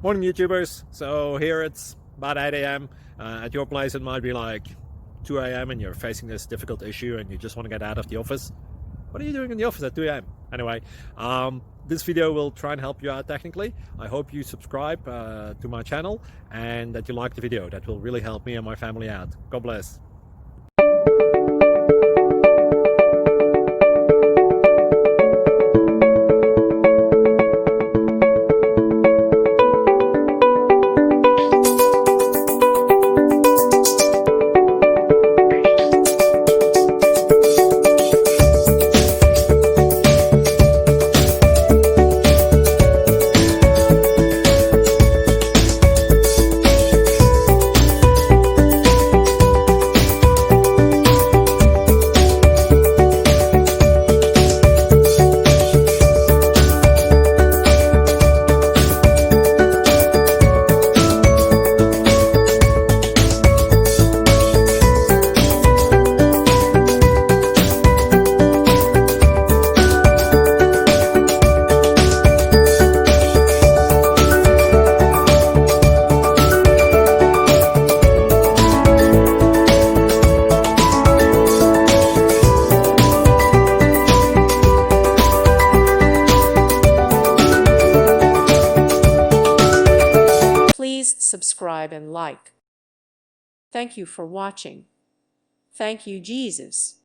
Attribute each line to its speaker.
Speaker 1: Morning YouTubers. So here it's about 8 a.m. At your place it might be like 2 a.m. and you're facing this difficult issue and you just want to get out of the office. What are you doing in the office at 2 a.m.? Anyway, this video will try and help you out technically. I hope you subscribe to my channel and that you like the video. That will really help me and my family out. God bless.
Speaker 2: Please subscribe and like. Thank you for watching. Thank you, Jesus.